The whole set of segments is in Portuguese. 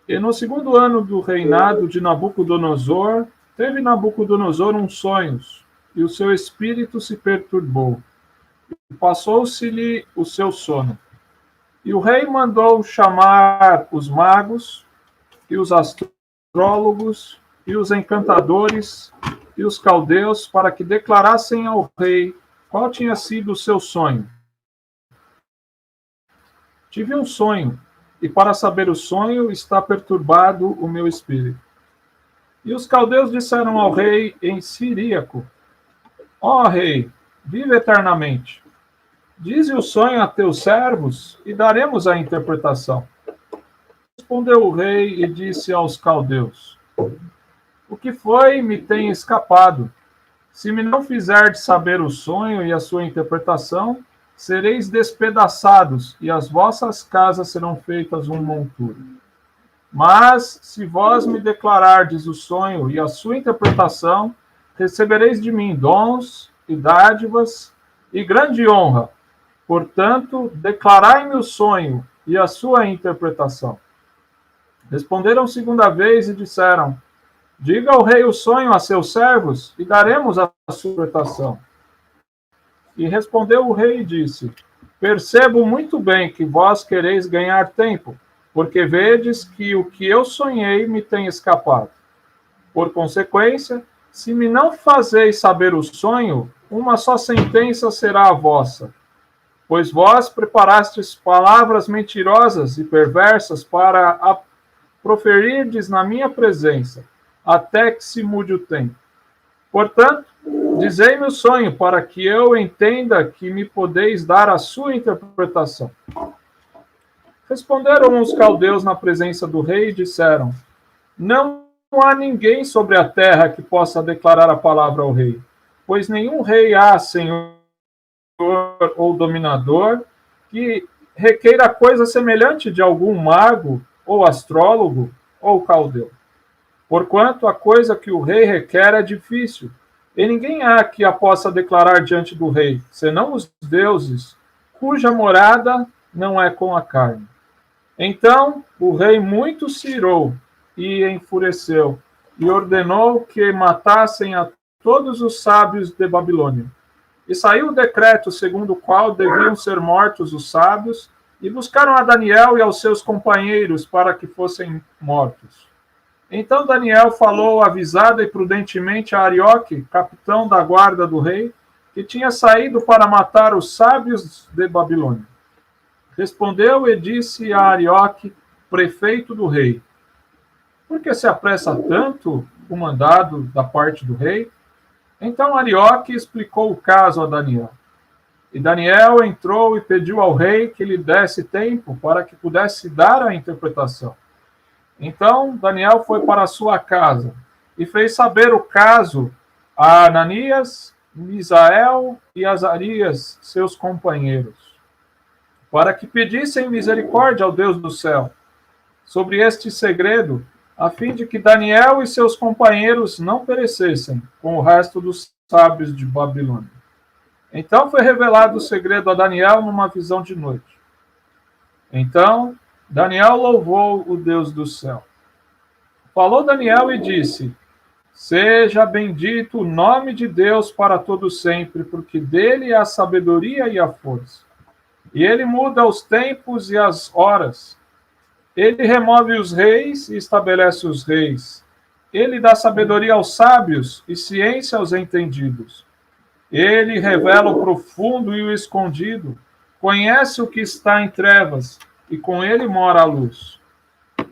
E no segundo ano do reinado de Nabucodonosor, teve Nabucodonosor uns sonhos, e o seu espírito se perturbou, e passou-se-lhe o seu sono. E o rei mandou chamar os magos, e os astrólogos, e os encantadores, e os caldeus, para que declarassem ao rei qual tinha sido o seu sonho. Tive um sonho, e para saber o sonho está perturbado o meu espírito. E os caldeus disseram ao rei em siríaco: Ó rei, vive eternamente. Dize o sonho a teus servos, e daremos a interpretação. Respondeu o rei e disse aos caldeus: O que foi me tem escapado. Se me não fizerdes saber o sonho e a sua interpretação, sereis despedaçados, e as vossas casas serão feitas um monturo. Mas, se vós me declarardes o sonho e a sua interpretação, recebereis de mim dons e dádivas e grande honra. Portanto, declarai-me o sonho e a sua interpretação. Responderam segunda vez e disseram: Diga ao rei o sonho a seus servos, e daremos a sua interpretação. E respondeu o rei e disse: Percebo muito bem que vós quereis ganhar tempo, porque vedes que o que eu sonhei me tem escapado. Por consequência, se me não fazeis saber o sonho, uma só sentença será a vossa. Pois vós preparastes palavras mentirosas e perversas para proferirdes na minha presença, até que se mude o tempo. Portanto, dizei-me o sonho, para que eu entenda que me podeis dar a sua interpretação. Responderam os caldeus na presença do rei e disseram: Não há ninguém sobre a terra que possa declarar a palavra ao rei, pois nenhum rei há, senhor ou dominador, que requeira coisa semelhante de algum mago, ou astrólogo, ou caldeu. Porquanto a coisa que o rei requer é difícil, e ninguém há que a possa declarar diante do rei, senão os deuses, cuja morada não é com a carne. Então o rei muito se irou e enfureceu, e ordenou que matassem a todos os sábios de Babilônia. E saiu o decreto segundo o qual deviam ser mortos os sábios, e buscaram a Daniel e aos seus companheiros para que fossem mortos. Então Daniel falou avisada e prudentemente a Arioque, capitão da guarda do rei, que tinha saído para matar os sábios de Babilônia. Respondeu e disse a Arioque, prefeito do rei: Por que se apressa tanto o mandado da parte do rei? Então Arioque explicou o caso a Daniel. E Daniel entrou e pediu ao rei que lhe desse tempo para que pudesse dar a interpretação. Então Daniel foi para a sua casa e fez saber o caso a Ananias, Misael e Azarias, seus companheiros, para que pedissem misericórdia ao Deus do céu sobre este segredo, a fim de que Daniel e seus companheiros não perecessem com o resto dos sábios de Babilônia. Então foi revelado o segredo a Daniel numa visão de noite. Então Daniel louvou o Deus do céu. Falou Daniel e disse: Seja bendito o nome de Deus para todo sempre, porque dele é a sabedoria e a força. E ele muda os tempos e as horas. Ele remove os reis e estabelece os reis. Ele dá sabedoria aos sábios e ciência aos entendidos. Ele revela o profundo e o escondido. Conhece o que está em trevas, e com ele mora a luz.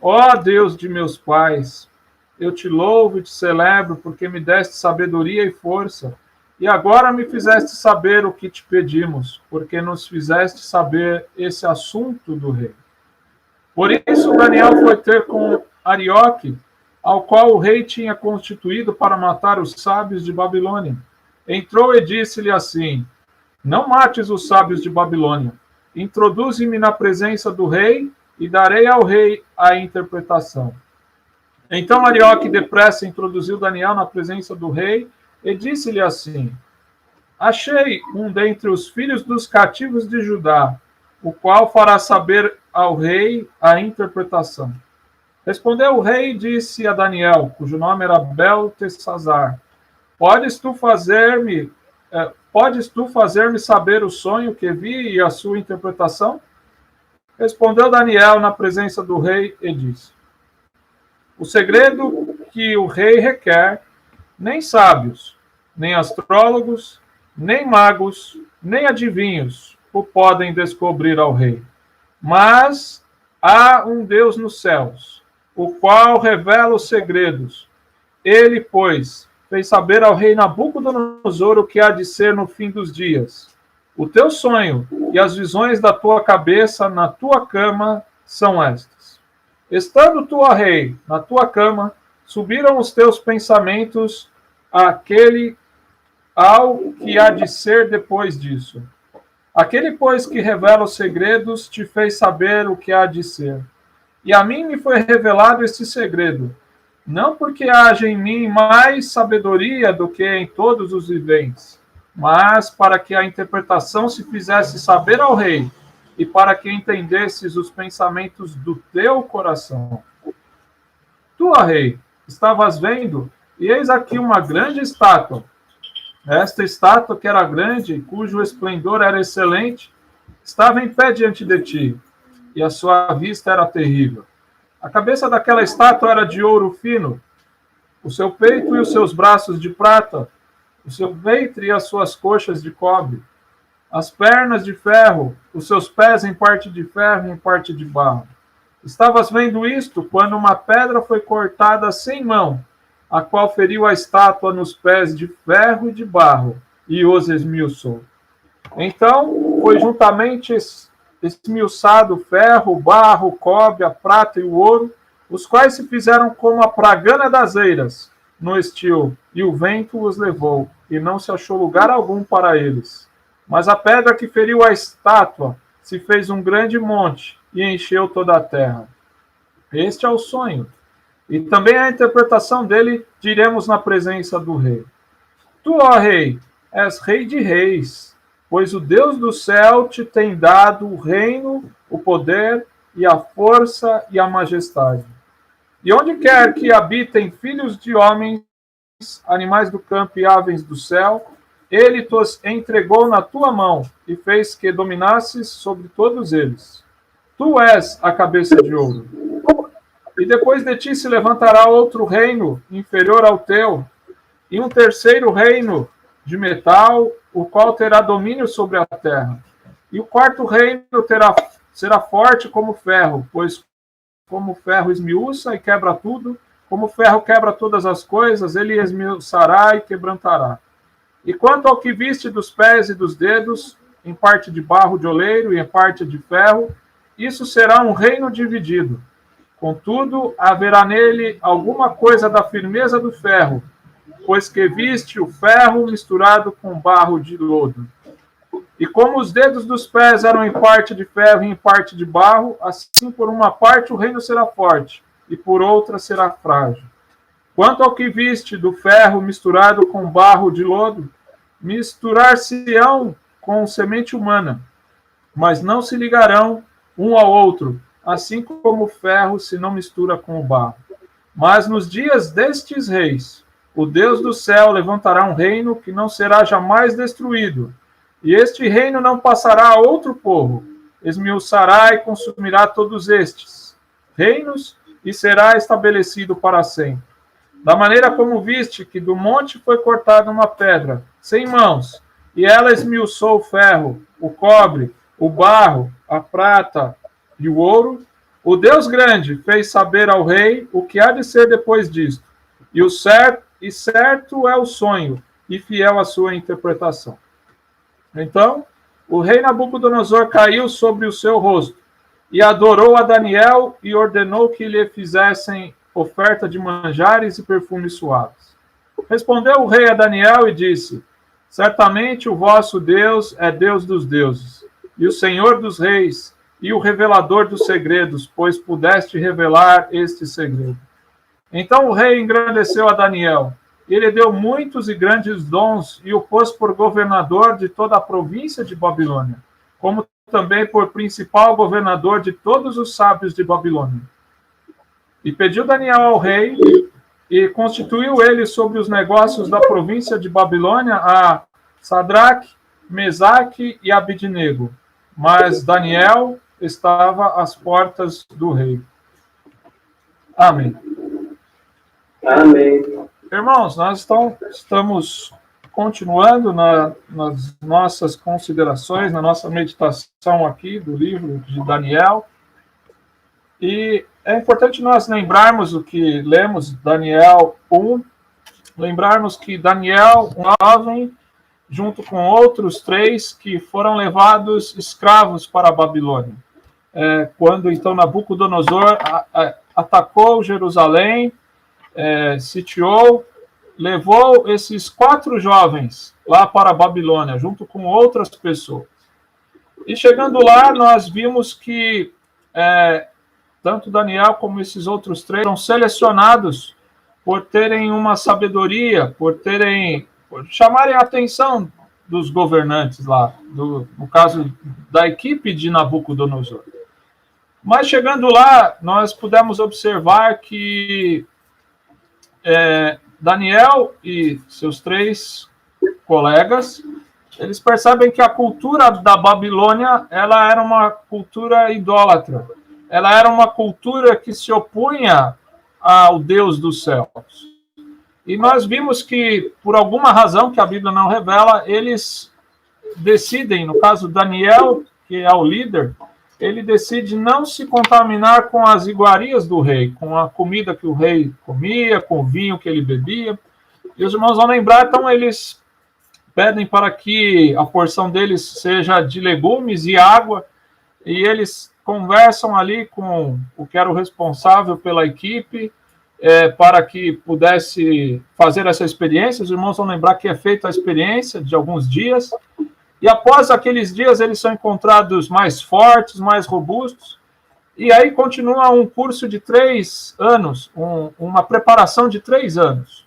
Ó Deus de meus pais, eu te louvo e te celebro, porque me deste sabedoria e força, e agora me fizeste saber o que te pedimos, porque nos fizeste saber esse assunto do rei. Por isso Daniel foi ter com Arioque, ao qual o rei tinha constituído para matar os sábios de Babilônia. Entrou e disse-lhe assim: Não mates os sábios de Babilônia. Introduze-me na presença do rei, e darei ao rei a interpretação. Então Arioque depressa introduziu Daniel na presença do rei, e disse-lhe assim: Achei um dentre os filhos dos cativos de Judá, o qual fará saber ao rei a interpretação. Respondeu o rei e disse a Daniel, cujo nome era Beltesazar: Podes tu fazer-me saber o sonho que vi e a sua interpretação? Respondeu Daniel na presença do rei e disse: O segredo que o rei requer, nem sábios, nem astrólogos, nem magos, nem adivinhos o podem descobrir ao rei. Mas há um Deus nos céus, o qual revela os segredos. Ele, pois, fez saber ao rei Nabucodonosor o que há de ser no fim dos dias. O teu sonho e as visões da tua cabeça na tua cama são estas. Estando tu, ó rei, na tua cama, subiram os teus pensamentos ao que há de ser depois disso. Aquele, pois, que revela os segredos, te fez saber o que há de ser. E a mim me foi revelado este segredo, não porque haja em mim mais sabedoria do que em todos os viventes, mas para que a interpretação se fizesse saber ao rei, e para que entendesses os pensamentos do teu coração. Tu, ó rei, estavas vendo, e eis aqui uma grande estátua. Esta estátua, que era grande, cujo esplendor era excelente, estava em pé diante de ti, e a sua vista era terrível. A cabeça daquela estátua era de ouro fino, o seu peito e os seus braços de prata, o seu ventre e as suas coxas de cobre, as pernas de ferro, os seus pés em parte de ferro e em parte de barro. Estavas vendo isto quando uma pedra foi cortada sem mão, a qual feriu a estátua nos pés de ferro e de barro, e os esmiuçou. Então foi juntamente esmiuçado o ferro, o barro, o cobre, a prata e o ouro, os quais se fizeram como a pragana das eiras no estio, e o vento os levou, e não se achou lugar algum para eles. Mas a pedra que feriu a estátua se fez um grande monte e encheu toda a terra. Este é o sonho. E também a interpretação dele diremos na presença do rei. Tu, ó rei, és rei de reis, pois o Deus do céu te tem dado o reino, o poder e a força e a majestade. E onde quer que habitem filhos de homens, animais do campo e aves do céu, ele tos entregou na tua mão e fez que dominasses sobre todos eles. Tu és a cabeça de ouro. E depois de ti se levantará outro reino inferior ao teu, e um terceiro reino de metal, o qual terá domínio sobre a terra. E o quarto reino será forte como ferro, pois como o ferro esmiuça e quebra tudo, como o ferro quebra todas as coisas, ele esmiuçará e quebrantará. E quanto ao que viste dos pés e dos dedos, em parte de barro de oleiro e em parte de ferro, isso será um reino dividido. Contudo, haverá nele alguma coisa da firmeza do ferro, pois que viste o ferro misturado com barro de lodo. E como os dedos dos pés eram em parte de ferro e em parte de barro, assim por uma parte o reino será forte, e por outra será frágil. Quanto ao que viste do ferro misturado com barro de lodo, misturar-se-ão com semente humana, mas não se ligarão um ao outro, assim como o ferro se não mistura com o barro. Mas nos dias destes reis, o Deus do céu levantará um reino que não será jamais destruído, e este reino não passará a outro povo, esmiuçará e consumirá todos estes reinos, e será estabelecido para sempre. Da maneira como viste que do monte foi cortada uma pedra, sem mãos, e ela esmiuçou o ferro, o cobre, o barro, a prata e o ouro, o Deus grande fez saber ao rei o que há de ser depois disto, e certo é o sonho, e fiel a sua interpretação. Então, o rei Nabucodonosor caiu sobre o seu rosto, e adorou a Daniel, e ordenou que lhe fizessem oferta de manjares e perfumes suaves. Respondeu o rei a Daniel e disse: Certamente o vosso Deus é Deus dos deuses, e o Senhor dos reis, e o revelador dos segredos, pois pudeste revelar este segredo. Então o rei engrandeceu a Daniel. Ele deu muitos e grandes dons e o pôs por governador de toda a província de Babilônia, como também por principal governador de todos os sábios de Babilônia. E pediu Daniel ao rei e constituiu ele sobre os negócios da província de Babilônia a Sadraque, Mesaque e Abidnego. Mas Daniel estava às portas do rei. Amém. Amém. Irmãos, nós estamos continuando nas nossas considerações, na nossa meditação aqui do livro de Daniel. E é importante nós lembrarmos o que lemos, Daniel 1, lembrarmos que Daniel, um jovem, junto com outros 3 que foram levados escravos para a Babilônia. Quando então Nabucodonosor atacou Jerusalém, sitiou, levou esses 4 jovens lá para a Babilônia, junto com outras pessoas. E chegando lá, nós vimos que tanto Daniel como esses outros 3 foram selecionados por terem uma sabedoria, por chamarem a atenção dos governantes lá, no caso da equipe de Nabucodonosor. Mas chegando lá, nós pudemos observar que Daniel e seus 3 colegas, eles percebem que a cultura da Babilônia, ela era uma cultura idólatra. Ela era uma cultura que se opunha ao Deus dos céus. E nós vimos que, por alguma razão que a Bíblia não revela, eles decidem, no caso Daniel, que é o líder, ele decide não se contaminar com as iguarias do rei, com a comida que o rei comia, com o vinho que ele bebia. E os irmãos vão lembrar, então eles pedem para que a porção deles seja de legumes e água, e eles conversam ali com o que era o responsável pela equipe, para que pudesse fazer essa experiência. Os irmãos vão lembrar que é feita a experiência de alguns dias, e após aqueles dias eles são encontrados mais fortes, mais robustos, e aí continua um curso de 3 anos, uma preparação de 3 anos.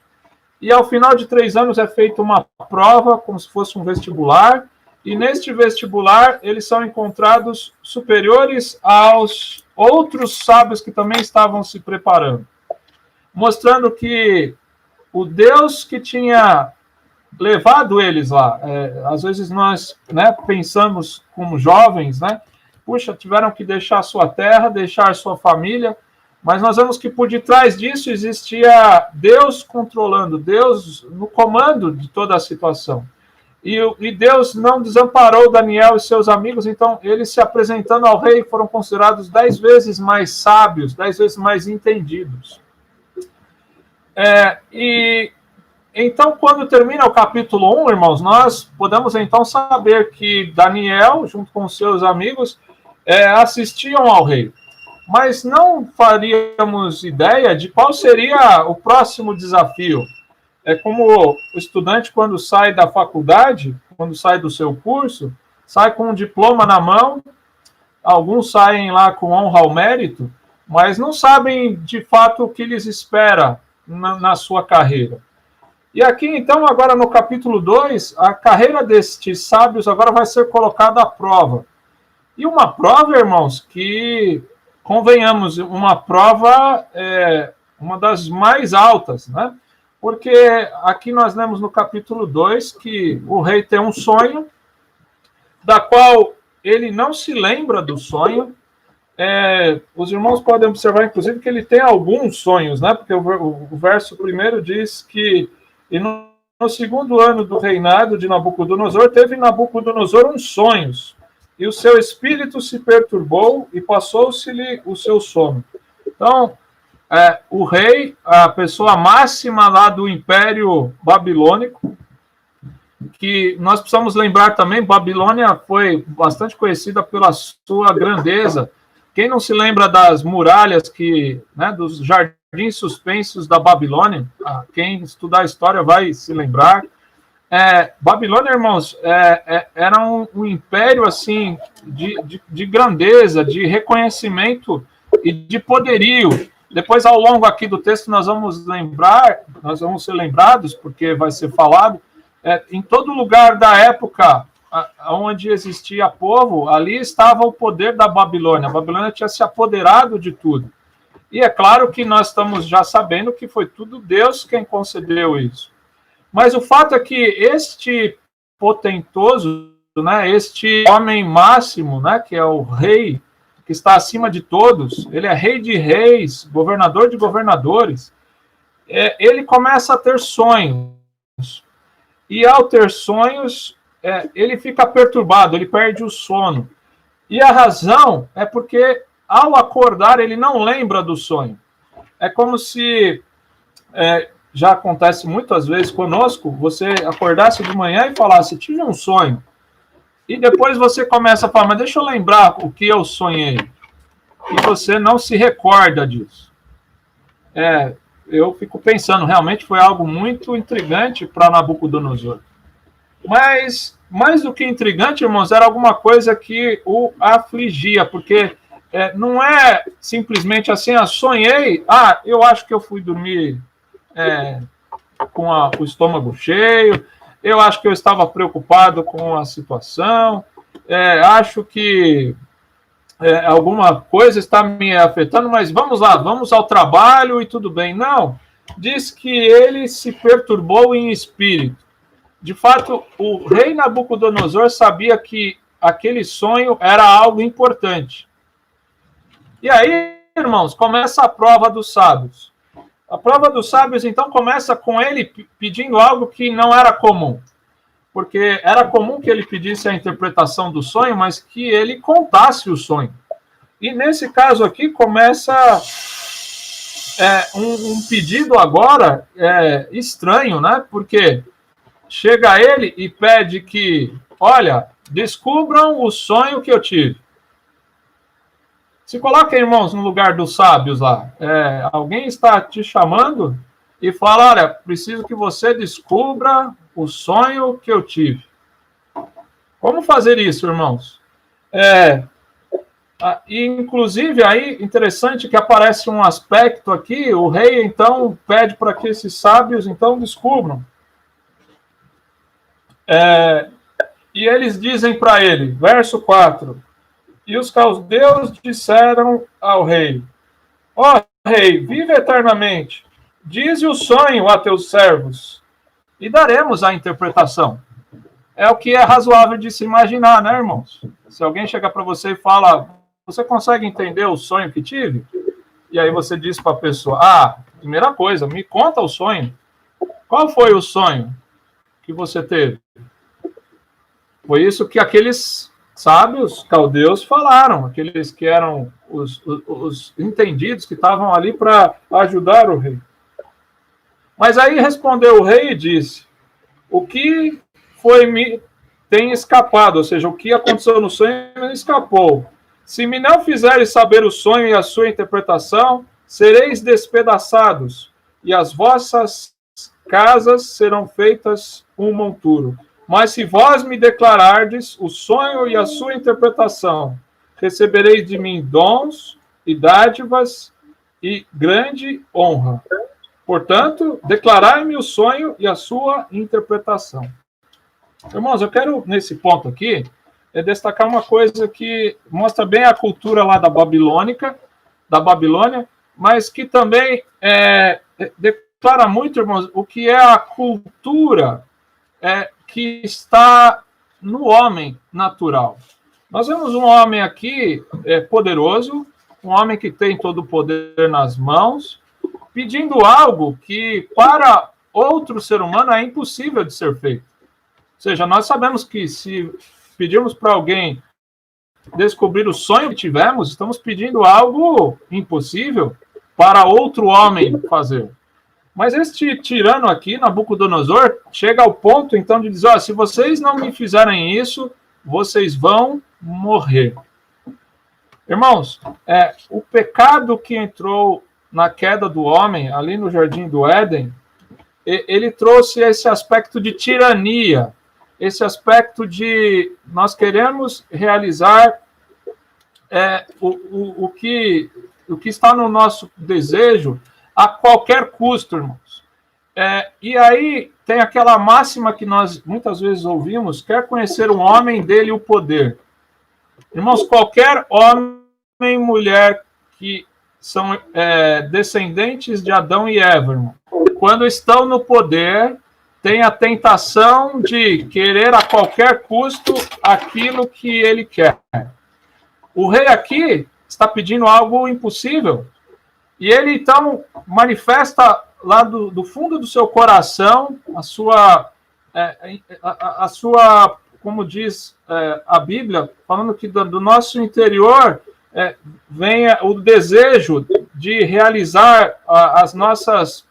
E ao final de 3 anos é feita uma prova, como se fosse um vestibular, e neste vestibular eles são encontrados superiores aos outros sábios que também estavam se preparando, mostrando que o Deus que tinha levado eles lá, às vezes nós pensamos como jovens, puxa, tiveram que deixar sua terra, deixar sua família, mas nós vemos que por detrás disso existia Deus controlando, Deus no comando de toda a situação. E Deus não desamparou Daniel e seus amigos, então eles se apresentando ao rei foram considerados 10 vezes mais sábios, 10 vezes mais entendidos. E então, quando termina o capítulo 1, irmãos, nós podemos então saber que Daniel, junto com seus amigos, assistiam ao rei. Mas não faríamos ideia de qual seria o próximo desafio. É como o estudante, quando sai da faculdade, quando sai do seu curso, sai com um diploma na mão, alguns saem lá com honra ao mérito, mas não sabem de fato o que lhes espera na sua carreira. E aqui, então, agora no capítulo 2, a carreira destes sábios agora vai ser colocada à prova. E uma prova, irmãos, que, convenhamos, uma prova uma das mais altas, Porque aqui nós lemos no capítulo 2 que o rei tem um sonho, da qual ele não se lembra do sonho. Os irmãos podem observar, inclusive, que ele tem alguns sonhos, Porque o verso 1 diz que e no 2º ano do reinado de Nabucodonosor, teve Nabucodonosor uns sonhos, e o seu espírito se perturbou e passou-se-lhe o seu sono. Então, o rei, a pessoa máxima lá do Império Babilônico, que nós precisamos lembrar também, Babilônia foi bastante conhecida pela sua grandeza. Quem não se lembra das muralhas, dos jardins suspensos da Babilônia? Quem estudar a história vai se lembrar. Babilônia, irmãos, era um império assim de grandeza, de reconhecimento e de poderio. Depois, ao longo aqui do texto, nós vamos ser lembrados, porque vai ser falado, em todo lugar da época onde existia povo, ali estava o poder da Babilônia. A Babilônia tinha se apoderado de tudo. E é claro que nós estamos já sabendo que foi tudo Deus quem concedeu isso. Mas o fato é que este potentoso, né, este homem máximo, né, que é o rei, que está acima de todos, ele é rei de reis, governador de governadores, ele começa a ter sonhos. E ao ter sonhos, ele fica perturbado, ele perde o sono. E a razão é porque, ao acordar, ele não lembra do sonho. É como se, já acontece muitas vezes conosco, você acordasse de manhã e falasse, tive um sonho. E depois você começa a falar, mas deixa eu lembrar o que eu sonhei. E você não se recorda disso. Eu fico pensando, realmente foi algo muito intrigante para Nabucodonosor. Mas, mais do que intrigante, irmãos, era alguma coisa que o afligia, porque não é simplesmente assim, sonhei, eu acho que eu fui dormir com o estômago cheio, eu acho que eu estava preocupado com a situação, acho que alguma coisa está me afetando, mas vamos lá, vamos ao trabalho e tudo bem. Não, diz que ele se perturbou em espírito. De fato, o rei Nabucodonosor sabia que aquele sonho era algo importante. E aí, irmãos, começa a prova dos sábios. A prova dos sábios, então, começa com ele pedindo algo que não era comum. Porque era comum que ele pedisse a interpretação do sonho, mas que ele contasse o sonho. E nesse caso aqui começa um pedido agora estranho, né? Porque chega ele e pede que, olha, descubram o sonho que eu tive. Se coloquem, irmãos, no lugar dos sábios lá. Alguém está te chamando e fala, olha, preciso que você descubra o sonho que eu tive. Como fazer isso, irmãos? E, inclusive, aí, interessante que aparece um aspecto aqui, o rei, então, pede para que esses sábios, então, descubram. E eles dizem para ele, verso 4, e os caldeus disseram ao rei, ó rei, vive eternamente, dize o sonho a teus servos, e daremos a interpretação. É o que é razoável de se imaginar, né, irmãos? Se alguém chega para você e fala, você consegue entender o sonho que tive? E aí você diz para a pessoa, primeira coisa, me conta o sonho. Qual foi o sonho que você teve? Foi isso que aqueles sábios caldeus falaram, aqueles que eram os entendidos que estavam ali para ajudar o rei. Mas aí respondeu o rei e disse, o que me tem escapado, ou seja, o que aconteceu no sonho me escapou. Se me não fizeres saber o sonho e a sua interpretação, sereis despedaçados, e as vossas casas serão feitas um monturo. Mas se vós me declarardes o sonho e a sua interpretação, recebereis de mim dons e dádivas e grande honra. Portanto, declarai-me o sonho e a sua interpretação. Irmãos, eu quero, nesse ponto aqui, destacar uma coisa que mostra bem a cultura lá da Babilônia, mas que também declara muito, irmãos, o que é a cultura que está no homem natural. Nós vemos um homem aqui poderoso, um homem que tem todo o poder nas mãos, pedindo algo que para outro ser humano é impossível de ser feito. Ou seja, nós sabemos que se pedirmos para alguém descobrir o sonho que tivemos, estamos pedindo algo impossível para outro homem fazer. Mas este tirano aqui, Nabucodonosor, chega ao ponto, então, de dizer, se vocês não me fizerem isso, vocês vão morrer. Irmãos, o pecado que entrou na queda do homem, ali no Jardim do Éden, ele trouxe esse aspecto de tirania, esse aspecto de nós queremos realizar o que está no nosso desejo a qualquer custo, irmãos. E aí tem aquela máxima que nós muitas vezes ouvimos, quer conhecer um homem, dele o poder. Irmãos, qualquer homem, mulher que são descendentes de Adão e Eva, irmão. Quando estão no poder, tem a tentação de querer a qualquer custo aquilo que ele quer. O rei aqui está pedindo algo impossível. E ele, então, manifesta lá do fundo do seu coração a sua, como diz a Bíblia, falando que do nosso interior venha o desejo de realizar as nossas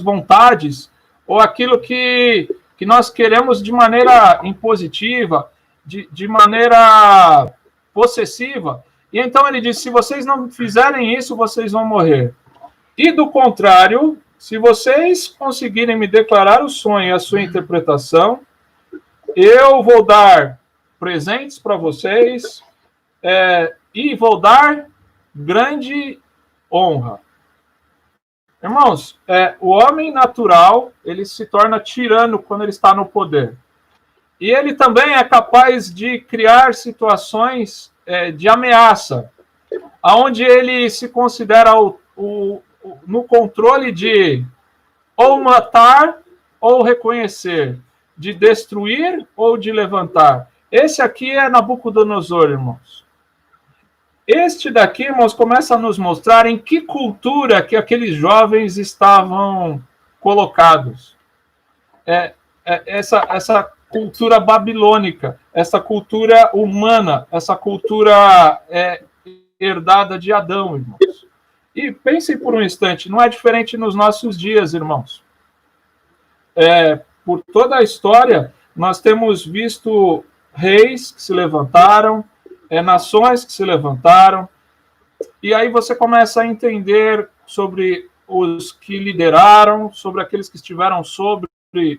vontades, ou aquilo que nós queremos de maneira impositiva, de maneira possessiva. E então ele diz, se vocês não fizerem isso, vocês vão morrer. E do contrário, se vocês conseguirem me declarar o sonho e a sua interpretação, eu vou dar presentes para vocês e vou dar grande honra. Irmãos, o homem natural, ele se torna tirano quando ele está no poder. E ele também é capaz de criar situações de ameaça, onde ele se considera no controle de ou matar ou reconhecer, de destruir ou de levantar. Esse aqui é Nabucodonosor, irmãos. Este daqui, irmãos, começa a nos mostrar em que cultura que aqueles jovens estavam colocados. Essa cultura babilônica, essa cultura humana, essa cultura herdada de Adão, irmãos. E pensem por um instante, não é diferente nos nossos dias, irmãos. Por toda a história, nós temos visto reis que se levantaram, nações que se levantaram, e aí você começa a entender sobre os que lideraram, sobre aqueles que estiveram sobre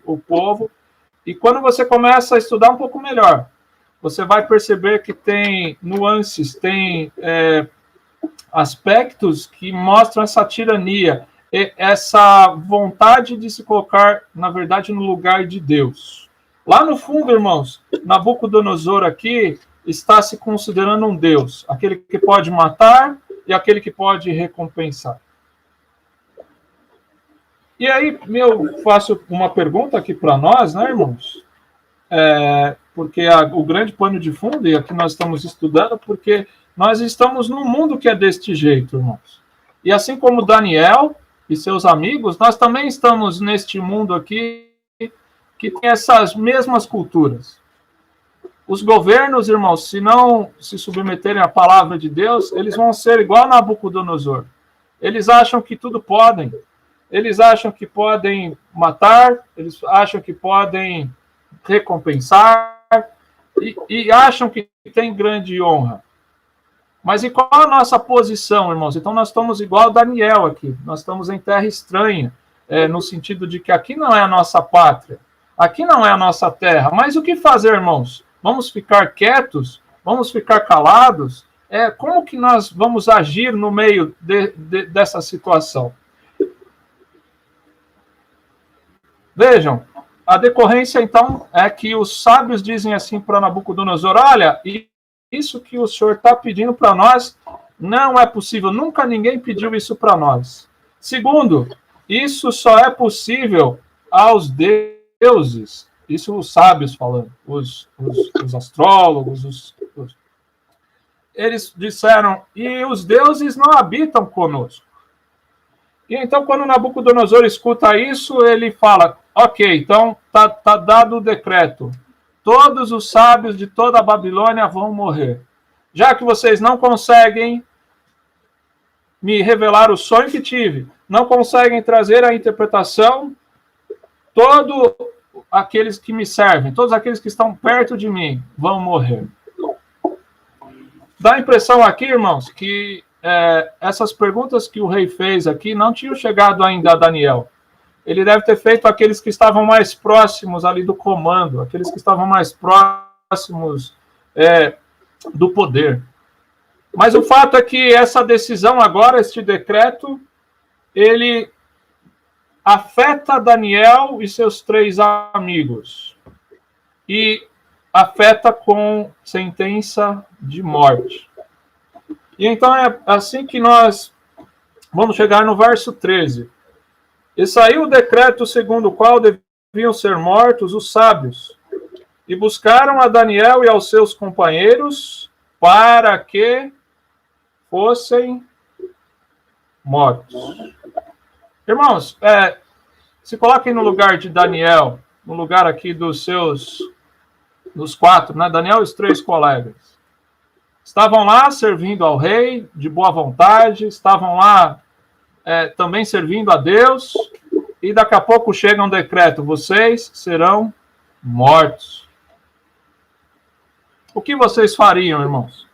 o povo, e quando você começa a estudar um pouco melhor, você vai perceber que tem nuances, tem aspectos que mostram essa tirania, essa vontade de se colocar, na verdade, no lugar de Deus. Lá no fundo, irmãos, Nabucodonosor aqui está se considerando um Deus, aquele que pode matar e aquele que pode recompensar. E aí, eu faço uma pergunta aqui para nós, né, irmãos? Porque o grande pano de fundo, e aqui nós estamos estudando, porque nós estamos num mundo que é deste jeito, irmãos. E assim como Daniel e seus amigos, nós também estamos neste mundo aqui que tem essas mesmas culturas. Os governos, irmãos, se não se submeterem à palavra de Deus, eles vão ser igual a Nabucodonosor. Eles acham que tudo podem. Eles acham que podem matar, eles acham que podem recompensar e acham que tem grande honra. Mas e qual a nossa posição, irmãos? Então nós estamos igual a Daniel aqui. Nós estamos em terra estranha, no sentido de que aqui não é a nossa pátria, aqui não é a nossa terra. Mas o que fazer, irmãos? Vamos ficar quietos? Vamos ficar calados? Como que nós vamos agir no meio dessa situação? Vejam, a decorrência, então, é que os sábios dizem assim para Nabucodonosor, olha, isso que o senhor está pedindo para nós não é possível, nunca ninguém pediu isso para nós. Segundo, isso só é possível aos deuses, isso os sábios falando, os astrólogos, eles disseram, e os deuses não habitam conosco. E então, quando Nabucodonosor escuta isso, ele fala, ok, então tá dado o decreto. Todos os sábios de toda a Babilônia vão morrer. Já que vocês não conseguem me revelar o sonho que tive, não conseguem trazer a interpretação, todos aqueles que me servem, todos aqueles que estão perto de mim, vão morrer. Dá a impressão aqui, irmãos, que essas perguntas que o rei fez aqui não tinham chegado ainda a Daniel. Ele deve ter feito aqueles que estavam mais próximos ali do comando, aqueles que estavam mais próximos do poder. Mas o fato é que essa decisão agora, este decreto, ele afeta Daniel e seus 3 amigos. E afeta com sentença de morte. E então é assim que nós vamos chegar no verso 13. E saiu o decreto segundo o qual deviam ser mortos os sábios, e buscaram a Daniel e aos seus companheiros para que fossem mortos. Irmãos, se coloquem no lugar de Daniel, no lugar aqui dos 4, né? Daniel e os 3 colegas. Estavam lá servindo ao rei, de boa vontade, estavam lá também servindo a Deus, e daqui a pouco chega um decreto: vocês serão mortos. O que vocês fariam, irmãos?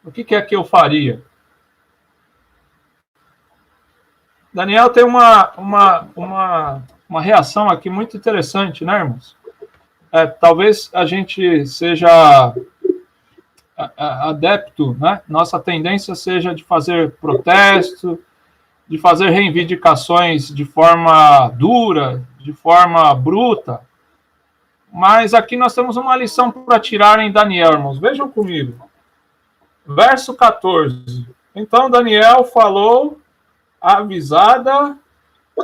O que é que eu faria? Daniel tem uma reação aqui muito interessante, né, irmãos? Talvez a gente seja adepto, né? Nossa tendência seja de fazer protesto, de fazer reivindicações de forma dura, de forma bruta. Mas aqui nós temos uma lição para tirar em Daniel, irmãos. Vejam comigo. Verso 14. Então Daniel falou avisada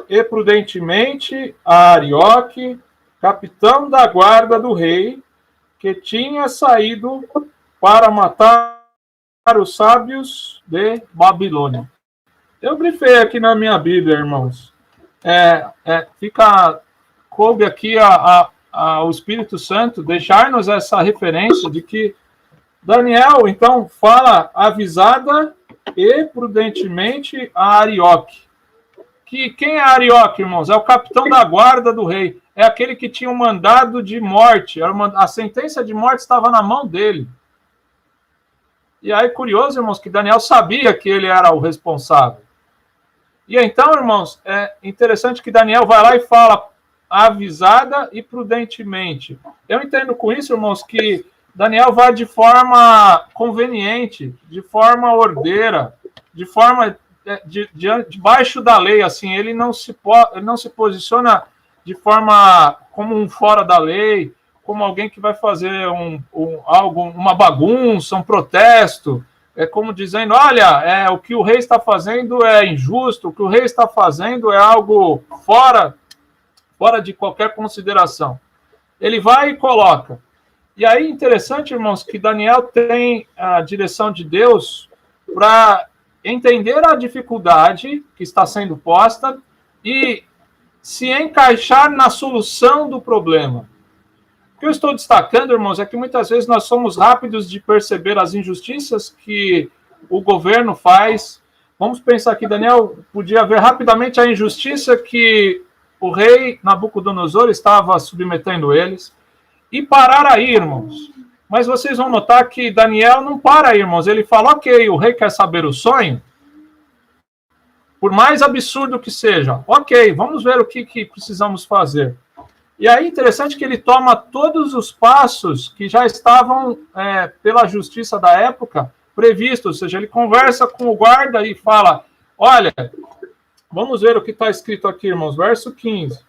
e prudentemente a Arioque, capitão da guarda do rei, que tinha saído para matar os sábios de Babilônia. Eu grifei aqui na minha Bíblia, irmãos. Coube aqui ao Espírito Santo deixar-nos essa referência de que Daniel, então, fala avisada e prudentemente a Arioque. Quem é Arioque, irmãos? É o capitão da guarda do rei. É aquele que tinha um mandado de morte. A sentença de morte estava na mão dele. E aí, curioso, irmãos, que Daniel sabia que ele era o responsável. E então, irmãos, é interessante que Daniel vai lá e fala avisada e prudentemente. Eu entendo com isso, irmãos, que Daniel vai de forma conveniente, de forma ordeira, de forma debaixo da lei, assim, ele não se posiciona de forma como um fora da lei, como alguém que vai fazer uma bagunça, um protesto, como dizendo, olha, o que o rei está fazendo é injusto, o que o rei está fazendo é algo fora de qualquer consideração. Ele vai e coloca. E aí, interessante, irmãos, que Daniel tem a direção de Deus para entender a dificuldade que está sendo posta e se encaixar na solução do problema. O que eu estou destacando, irmãos, é que muitas vezes nós somos rápidos de perceber as injustiças que o governo faz. Vamos pensar que Daniel podia ver rapidamente a injustiça que o rei Nabucodonosor estava submetendo eles e parar aí, irmãos. Mas vocês vão notar que Daniel não para aí, irmãos. Ele fala, ok, o rei quer saber o sonho, por mais absurdo que seja. Ok, vamos ver o que precisamos fazer. E aí, interessante que ele toma todos os passos que já estavam, pela justiça da época, previstos. Ou seja, ele conversa com o guarda e fala, olha, vamos ver o que está escrito aqui, irmãos. Verso 15.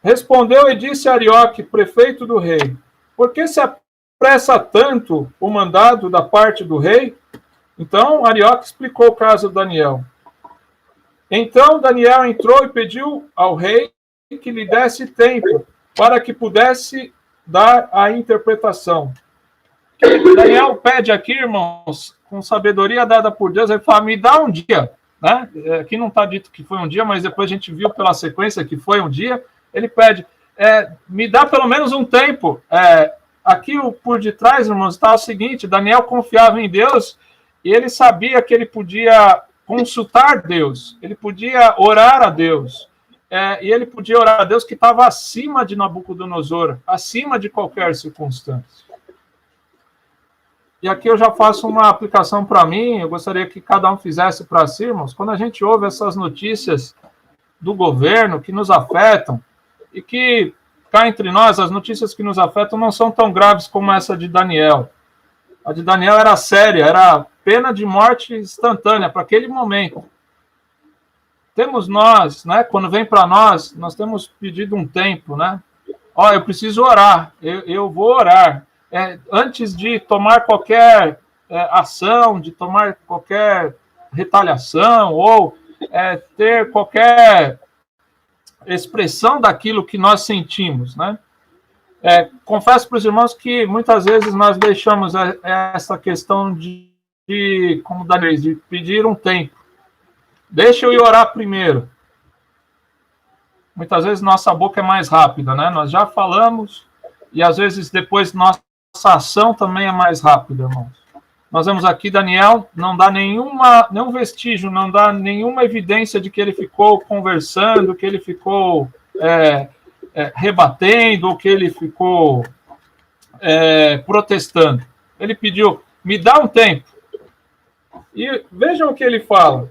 Respondeu e disse a Arioque, prefeito do rei, por que se apressa tanto o mandado da parte do rei? Então, Arioque explicou o caso de Daniel. Então, Daniel entrou e pediu ao rei que lhe desse tempo para que pudesse dar a interpretação. Daniel pede aqui, irmãos, com sabedoria dada por Deus, ele fala, me dá um dia. Né? Aqui não está dito que foi um dia, mas depois a gente viu pela sequência que foi um dia. Ele pede, me dá pelo menos um tempo. Aqui por detrás, irmãos, está o seguinte, Daniel confiava em Deus e ele sabia que ele podia consultar Deus, ele podia orar a Deus, e ele podia orar a Deus que estava acima de Nabucodonosor, acima de qualquer circunstância. E aqui eu já faço uma aplicação para mim, eu gostaria que cada um fizesse para si, irmãos, quando a gente ouve essas notícias do governo que nos afetam, e que, cá entre nós, as notícias que nos afetam não são tão graves como essa de Daniel. A de Daniel era séria, era pena de morte instantânea para aquele momento. Temos nós, né, quando vem para nós temos pedido um tempo, né? Eu preciso orar, eu vou orar. antes de tomar qualquer ação, de tomar qualquer retaliação ou ter qualquer expressão daquilo que nós sentimos, né? Confesso para os irmãos que muitas vezes nós deixamos essa questão como Daniel, de pedir um tempo. Deixa eu ir orar primeiro. Muitas vezes nossa boca é mais rápida, né? Nós já falamos e às vezes depois nossa ação também é mais rápida, irmãos. Nós vemos aqui Daniel, não dá nenhum vestígio, não dá nenhuma evidência de que ele ficou conversando, que ele ficou rebatendo, ou que ele ficou protestando. Ele pediu, me dá um tempo. E vejam o que ele fala.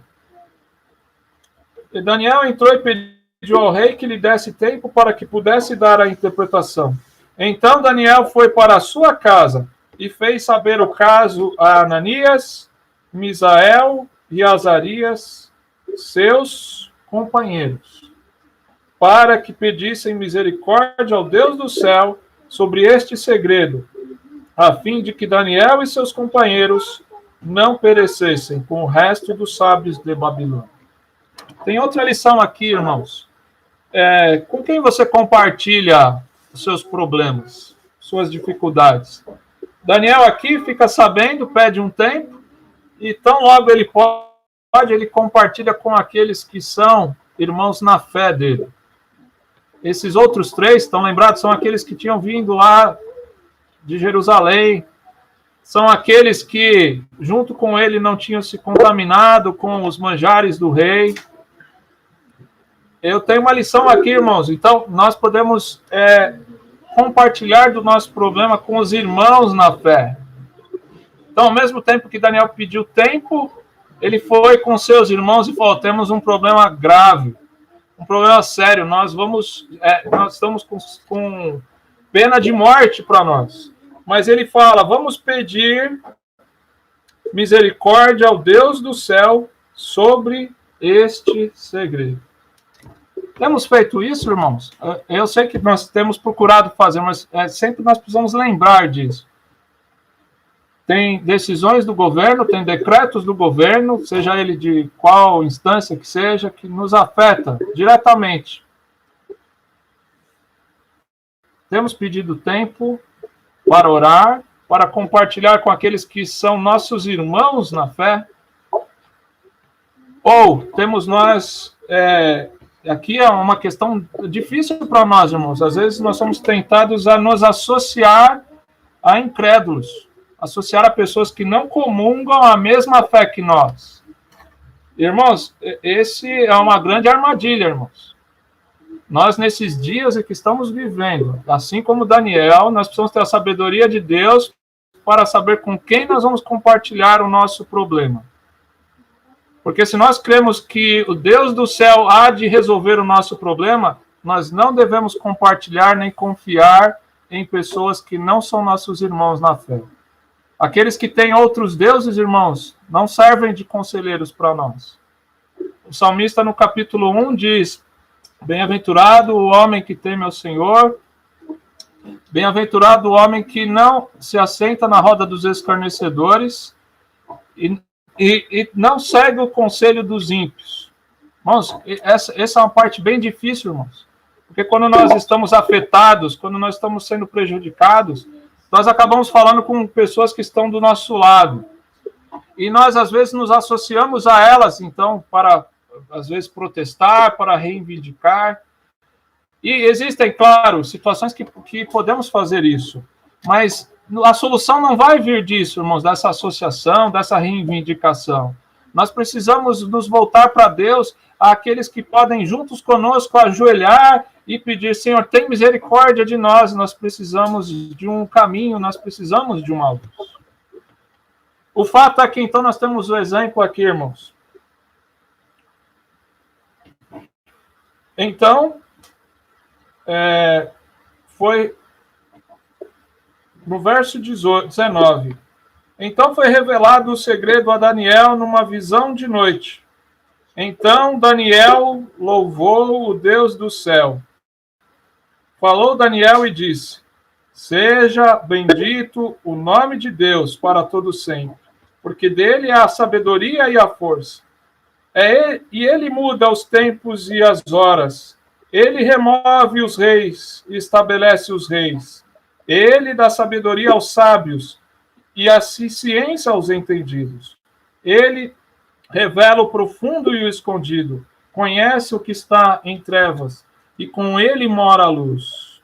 E Daniel entrou e pediu ao rei que lhe desse tempo para que pudesse dar a interpretação. Então Daniel foi para a sua casa e fez saber o caso a Ananias, Misael e Azarias, seus companheiros, para que pedissem misericórdia ao Deus do céu sobre este segredo, a fim de que Daniel e seus companheiros não perecessem com o resto dos sábios de Babilônia. Tem outra lição aqui, irmãos. Com quem você compartilha os seus problemas, suas dificuldades? Daniel aqui fica sabendo, pede um tempo, e tão logo ele pode, ele compartilha com aqueles que são irmãos na fé dele. Esses outros 3, estão lembrados, são aqueles que tinham vindo lá de Jerusalém, são aqueles que, junto com ele, não tinham se contaminado com os manjares do rei. Eu tenho uma lição aqui, irmãos. Então, nós podemos compartilhar do nosso problema com os irmãos na fé. Então, ao mesmo tempo que Daniel pediu tempo, ele foi com seus irmãos e falou, temos um problema grave, um problema sério, nós estamos com pena de morte para nós. Mas ele fala, vamos pedir misericórdia ao Deus do céu sobre este segredo. Temos feito isso, irmãos? Eu sei que nós temos procurado fazer, mas sempre nós precisamos lembrar disso. Tem decisões do governo, tem decretos do governo, seja ele de qual instância que seja, que nos afeta diretamente. Temos pedido tempo para orar, para compartilhar com aqueles que são nossos irmãos na fé? Ou temos nós... aqui é uma questão difícil para nós, irmãos. Às vezes nós somos tentados a nos associar a incrédulos, associar a pessoas que não comungam a mesma fé que nós. Irmãos, esse é uma grande armadilha, irmãos. Nós, nesses dias em que estamos vivendo, assim como Daniel, nós precisamos ter a sabedoria de Deus para saber com quem nós vamos compartilhar o nosso problema. Porque se nós cremos que o Deus do céu há de resolver o nosso problema, nós não devemos compartilhar nem confiar em pessoas que não são nossos irmãos na fé. Aqueles que têm outros deuses, irmãos, não servem de conselheiros para nós. O salmista, no capítulo 1, diz, bem-aventurado o homem que teme ao Senhor, bem-aventurado o homem que não se assenta na roda dos escarnecedores e não segue o conselho dos ímpios. Irmãos, essa é uma parte bem difícil, irmãos. Porque quando nós estamos afetados, quando nós estamos sendo prejudicados, nós acabamos falando com pessoas que estão do nosso lado. E nós, às vezes, nos associamos a elas, então, para, às vezes, protestar, para reivindicar. E existem, claro, situações que podemos fazer isso. Mas a solução não vai vir disso, irmãos, dessa associação, dessa reivindicação. Nós precisamos nos voltar para Deus, aqueles que podem juntos conosco ajoelhar e pedir, Senhor, tem misericórdia de nós precisamos de um caminho, nós precisamos de uma luz. O fato é que, então, nós temos o exemplo aqui, irmãos. Então, foi no verso 19. Então foi revelado o segredo a Daniel numa visão de noite. Então Daniel louvou o Deus do céu. Falou Daniel e disse, Seja bendito o nome de Deus para todo sempre, porque dele é a sabedoria e a força. E ele muda os tempos e as horas. Ele remove os reis e estabelece os reis. Ele dá sabedoria aos sábios e a ciência aos entendidos. Ele revela o profundo e o escondido. Conhece o que está em trevas e com ele mora a luz.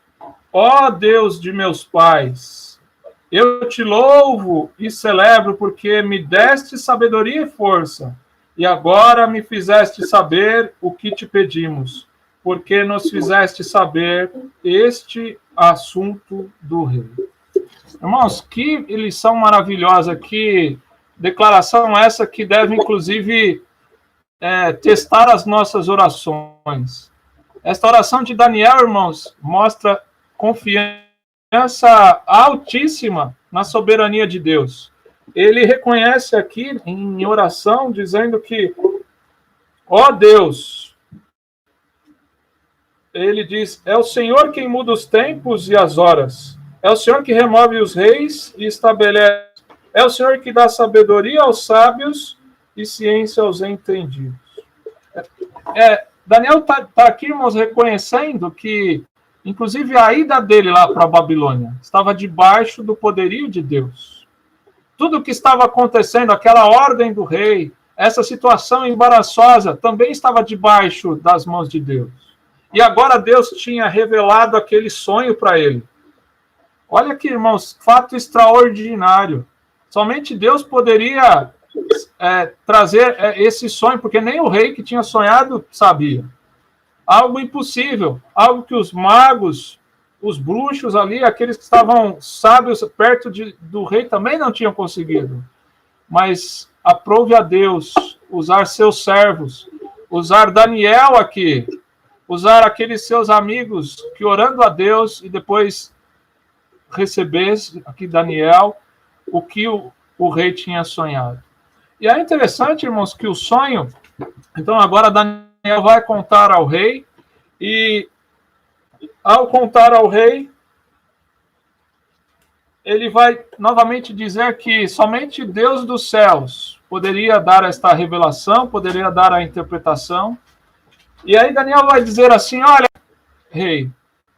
Ó Deus de meus pais, eu te louvo e celebro porque me deste sabedoria e força, e agora me fizeste saber o que te pedimos, porque nos fizeste saber este assunto do rei. Irmãos, que lição maravilhosa, que declaração essa que deve, inclusive, testar as nossas orações. Esta oração de Daniel, irmãos, mostra confiança altíssima na soberania de Deus. Ele reconhece aqui em oração, dizendo que, ó Deus, ele diz, é o Senhor quem muda os tempos e as horas, é o Senhor que remove os reis e estabelece, é o Senhor que dá sabedoria aos sábios e ciência aos entendidos. Daniel está aqui, irmãos, reconhecendo que, inclusive, a ida dele lá para a Babilônia estava debaixo do poderio de Deus. Tudo o que estava acontecendo, aquela ordem do rei, essa situação embaraçosa, também estava debaixo das mãos de Deus. E agora Deus tinha revelado aquele sonho para ele. Olha aqui, irmãos, fato extraordinário. Somente Deus poderia trazer esse sonho, porque nem o rei que tinha sonhado sabia. Algo impossível, algo que os magos, os bruxos ali, aqueles que estavam sábios perto do rei também não tinham conseguido. Mas aprove a Deus usar seus servos, usar Daniel aqui, usar aqueles seus amigos que orando a Deus e depois recebesse aqui Daniel o que o rei tinha sonhado. E é interessante, irmãos, que o sonho, então agora Daniel vai contar ao rei, e ao contar ao rei, ele vai novamente dizer que somente Deus dos céus poderia dar esta revelação, poderia dar a interpretação. E aí Daniel vai dizer assim, olha, rei,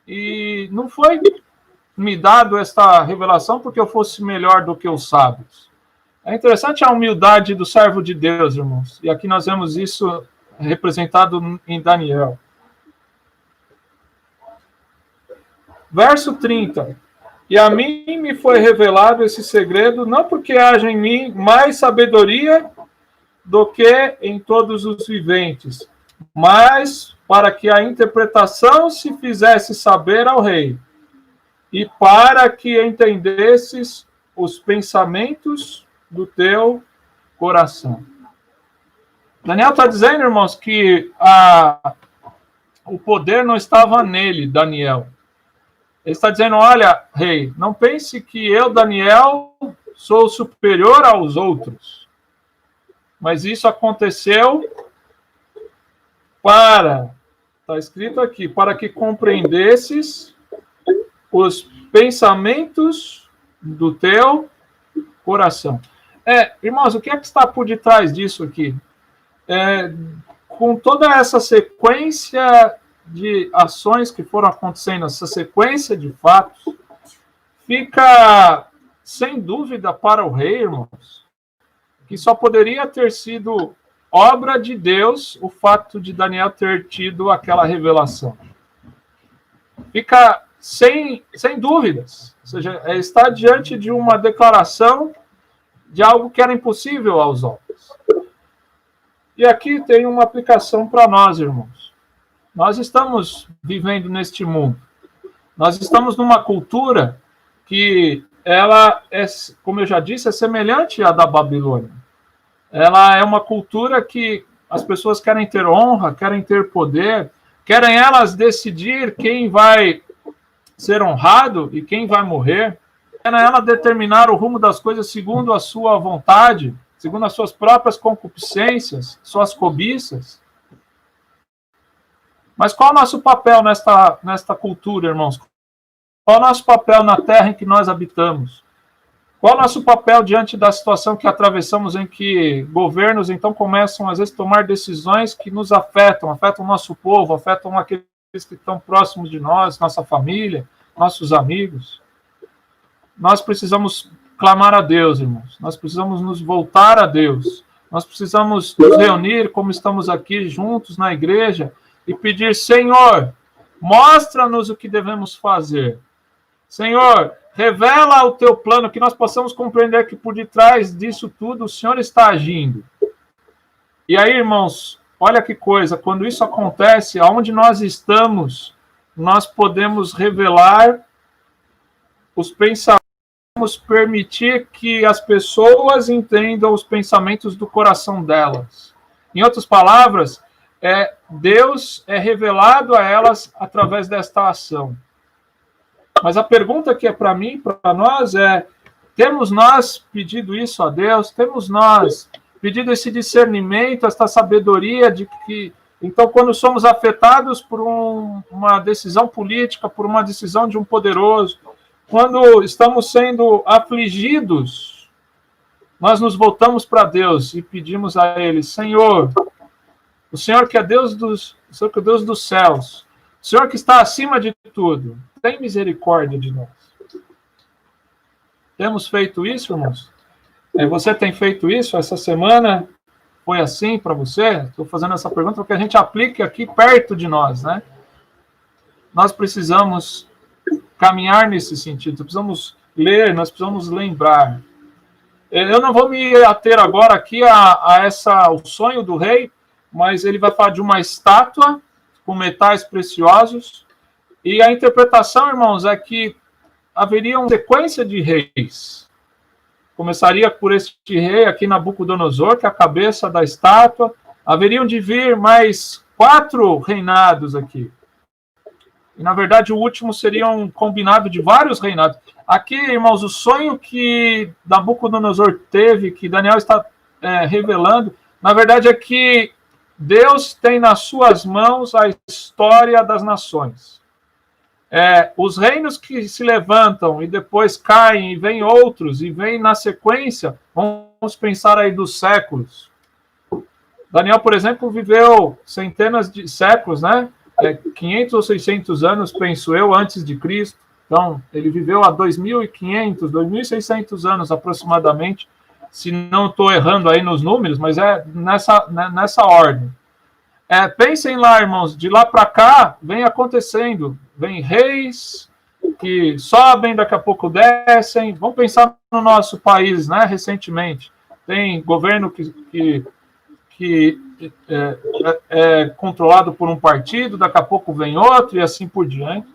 e não foi me dado esta revelação porque eu fosse melhor do que os sábios. É interessante a humildade do servo de Deus, irmãos. E aqui nós vemos isso representado em Daniel. Verso 30. E a mim me foi revelado esse segredo, não porque haja em mim mais sabedoria do que em todos os viventes, mas para que a interpretação se fizesse saber ao rei, e para que entendesses os pensamentos do teu coração. Daniel está dizendo, irmãos, que o poder não estava nele, Daniel. Ele está dizendo, olha, rei, não pense que eu, Daniel, sou superior aos outros. Mas isso aconteceu está escrito aqui, para que compreendesses os pensamentos do teu coração. Irmãos, o que é que está por detrás disso aqui? Com toda essa sequência de ações que foram acontecendo, essa sequência de fatos, fica sem dúvida para o rei, irmãos, que só poderia ter sido obra de Deus o fato de Daniel ter tido aquela revelação. Fica sem dúvidas, ou seja, está diante de uma declaração de algo que era impossível aos homens. E aqui tem uma aplicação para nós, irmãos. Nós estamos vivendo neste mundo. Nós estamos numa cultura que ela é, como eu já disse, é semelhante à da Babilônia. Ela é uma cultura que as pessoas querem ter honra, querem ter poder, querem elas decidir quem vai ser honrado e quem vai morrer. Querem elas determinar o rumo das coisas segundo a sua vontade, segundo as suas próprias concupiscências, suas cobiças. Mas qual é o nosso papel nesta cultura, irmãos? Qual o nosso papel na terra em que nós habitamos? Qual o nosso papel diante da situação que atravessamos, em que governos, então, começam, às vezes, a tomar decisões que nos afetam o nosso povo, afetam aqueles que estão próximos de nós, nossa família, nossos amigos? Nós precisamos clamar a Deus, irmãos. Nós precisamos nos voltar a Deus. Nós precisamos nos reunir, como estamos aqui juntos na igreja, e pedir: Senhor, mostra-nos o que devemos fazer. Senhor, revela o teu plano, que nós possamos compreender que por detrás disso tudo o Senhor está agindo. E aí, irmãos, olha que coisa, quando isso acontece, aonde nós estamos, nós podemos revelar os pensamentos, permitir que as pessoas entendam os pensamentos do coração delas. Em outras palavras, Deus é revelado a elas através desta ação. Mas a pergunta que é para mim, para nós, temos nós pedido isso a Deus? Temos nós pedido esse discernimento, esta sabedoria de que, então, quando somos afetados por uma decisão política, por uma decisão de um poderoso, quando estamos sendo afligidos, nós nos voltamos para Deus e pedimos a Ele: Senhor, o Senhor que é Deus dos céus, o Senhor que está acima de tudo, tem misericórdia de nós. Temos feito isso, irmãos? Você tem feito isso? Essa semana foi assim para você? Estou fazendo essa pergunta para que a gente aplique aqui perto de nós, né? Nós precisamos caminhar nesse sentido, precisamos ler, nós precisamos lembrar. Eu não vou me ater agora aqui o sonho do rei, mas ele vai falar de uma estátua com metais preciosos, e a interpretação, irmãos, é que haveria uma sequência de reis. Começaria por este rei aqui, Nabucodonosor, que é a cabeça da estátua. Haveriam de vir mais 4 reinados aqui. E, na verdade, o último seria um combinado de vários reinados. Aqui, irmãos, o sonho que Nabucodonosor teve, que Daniel está revelando, na verdade é que Deus tem nas suas mãos a história das nações. Os reinos que se levantam e depois caem, e vêm outros, e vêm na sequência, vamos pensar aí dos séculos. Daniel, por exemplo, viveu centenas de séculos, né? 500 ou 600 anos, penso eu, antes de Cristo. Então, ele viveu há 2.500, 2.600 anos aproximadamente, se não estou errando aí nos números, mas é nessa ordem. Pensem lá, irmãos, de lá para cá, vem acontecendo, vem reis que sobem, daqui a pouco descem. Vamos pensar no nosso país, né, recentemente. Tem governo que é controlado por um partido, daqui a pouco vem outro, e assim por diante.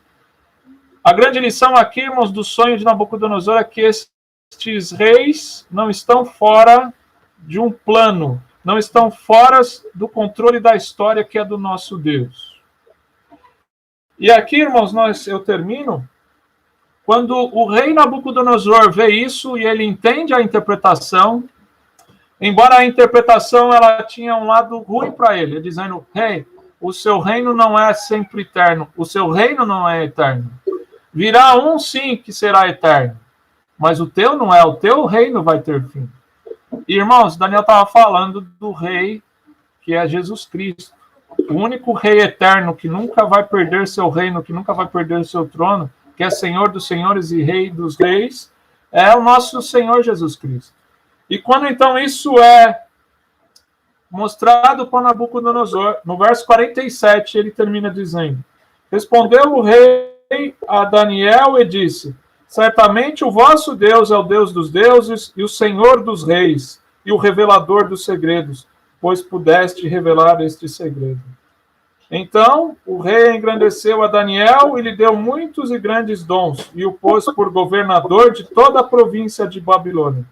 A grande lição aqui, irmãos, do sonho de Nabucodonosor é que estes reis não estão fora de um plano, não estão fora do controle da história que é do nosso Deus. E aqui, irmãos, eu termino. Quando o rei Nabucodonosor vê isso e ele entende a interpretação, embora a interpretação ela tinha um lado ruim para ele, dizendo: rei, o seu reino não é sempre eterno, o seu reino não é eterno. Virá um, sim, que será eterno, mas o teu não é, o teu reino vai ter fim. E, irmãos, Daniel estava falando do rei que é Jesus Cristo, o único rei eterno que nunca vai perder seu reino, que nunca vai perder seu trono, que é Senhor dos senhores e Rei dos reis, é o nosso Senhor Jesus Cristo. E quando então isso é mostrado para Nabucodonosor, no verso 47, ele termina dizendo: respondeu o rei a Daniel e disse: certamente o vosso Deus é o Deus dos deuses e o Senhor dos reis e o revelador dos segredos, pois pudeste revelar este segredo. Então o rei engrandeceu a Daniel e lhe deu muitos e grandes dons, e o pôs por governador de toda a província de Babilônia,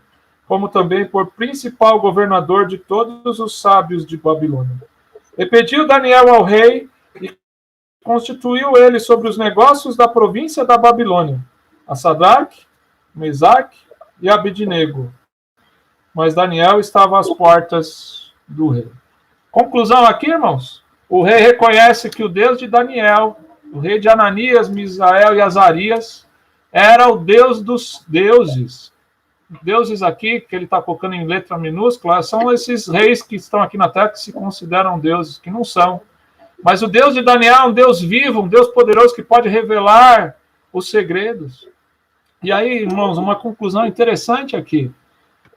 como também por principal governador de todos os sábios de Babilônia. E pediu Daniel ao rei, e constituiu ele sobre os negócios da província da Babilônia, a Sadraque, Mesaque e Abednego. Mas Daniel estava às portas do rei. Conclusão aqui, irmãos: o rei reconhece que o Deus de Daniel, o rei de Ananias, Misael e Azarias, era o Deus dos deuses. Deuses aqui, que ele está colocando em letra minúscula, são esses reis que estão aqui na Terra que se consideram deuses, que não são. Mas o Deus de Daniel é um Deus vivo, um Deus poderoso que pode revelar os segredos. E aí, irmãos, uma conclusão interessante aqui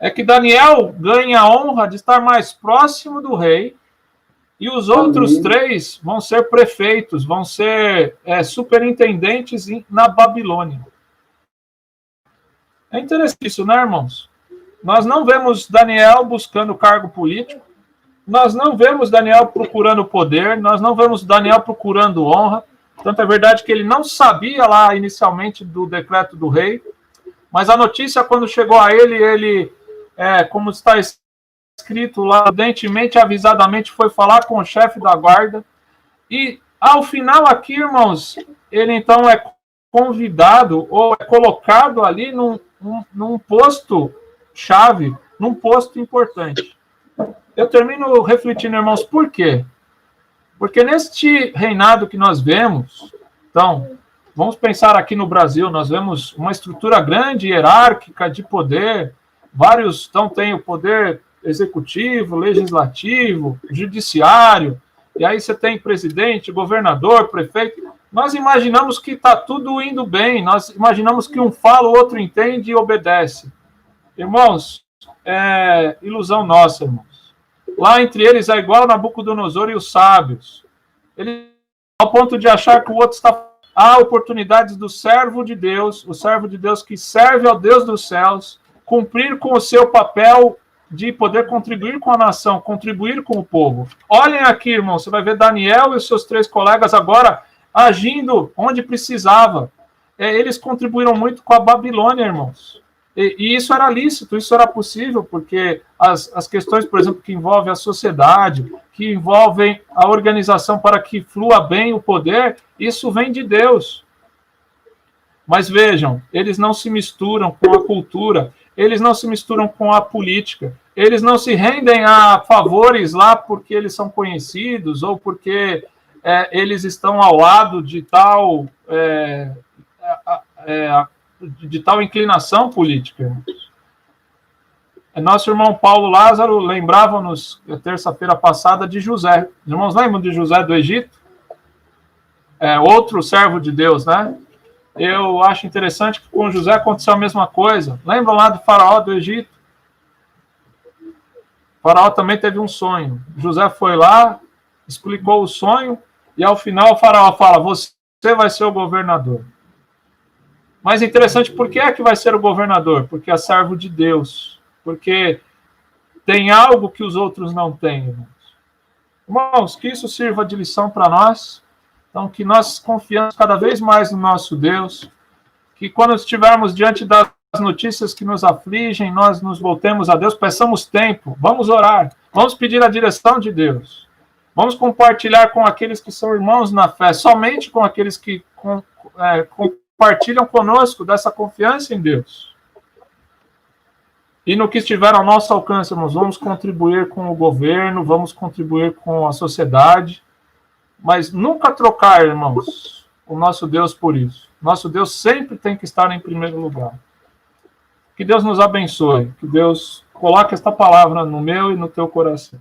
é que Daniel ganha a honra de estar mais próximo do rei, e os outros três vão ser prefeitos, vão ser superintendentes na Babilônia. É interessante isso, né, irmãos? Nós não vemos Daniel buscando cargo político, nós não vemos Daniel procurando poder, nós não vemos Daniel procurando honra. Tanto é verdade que ele não sabia lá inicialmente do decreto do rei, mas a notícia, quando chegou a ele, como está escrito lá, prudentemente, avisadamente, foi falar com o chefe da guarda. E, ao final aqui, irmãos, ele então é convidado ou é colocado ali num posto-chave, num posto importante. Eu termino refletindo, irmãos, por quê? Porque neste reinado que nós vemos, então, vamos pensar aqui no Brasil, nós vemos uma estrutura grande, hierárquica, de poder, vários, então, tem o poder executivo, legislativo, judiciário, e aí você tem presidente, governador, prefeito. Nós imaginamos que está tudo indo bem, nós imaginamos que um fala, o outro entende e obedece. Irmãos, é ilusão nossa, irmãos. Lá entre eles é igual Nabucodonosor e os sábios. Ele, ao ponto de achar que o outro está... Há oportunidades do servo de Deus, o servo de Deus que serve ao Deus dos céus, cumprir com o seu papel de poder contribuir com a nação, contribuir com o povo. Olhem aqui, irmão, você vai ver Daniel e os seus 3 colegas agora agindo onde precisava. Eles contribuíram muito com a Babilônia, irmãos. E isso era lícito, isso era possível, porque as questões, por exemplo, que envolvem a sociedade, que envolvem a organização para que flua bem o poder, isso vem de Deus. Mas vejam, eles não se misturam com a cultura, eles não se misturam com a política, eles não se rendem a favores lá porque eles são conhecidos ou porque eles estão ao lado de tal... de tal inclinação política. Nosso irmão Paulo Lázaro lembrava-nos, terça-feira passada, de José. Os irmãos lembram de José do Egito? Outro servo de Deus, né? Eu acho interessante que com José aconteceu a mesma coisa. Lembram lá do faraó do Egito? O faraó também teve um sonho. José foi lá, explicou o sonho, e ao final o faraó fala, você vai ser o governador. Mas interessante, por que é que vai ser o governador? Porque é servo de Deus. Porque tem algo que os outros não têm, irmãos. Irmãos, que isso sirva de lição para nós. Então, que nós confiamos cada vez mais no nosso Deus. Que quando estivermos diante das notícias que nos afligem, nós nos voltemos a Deus, peçamos tempo, vamos orar, vamos pedir a direção de Deus. Vamos compartilhar com aqueles que são irmãos na fé, somente com aqueles que compartilham conosco dessa confiança em Deus. E no que estiver ao nosso alcance, irmãos, vamos contribuir com o governo, vamos contribuir com a sociedade, mas nunca trocar, irmãos, o nosso Deus por isso. Nosso Deus sempre tem que estar em primeiro lugar. Que Deus nos abençoe, que Deus coloque esta palavra no meu e no teu coração.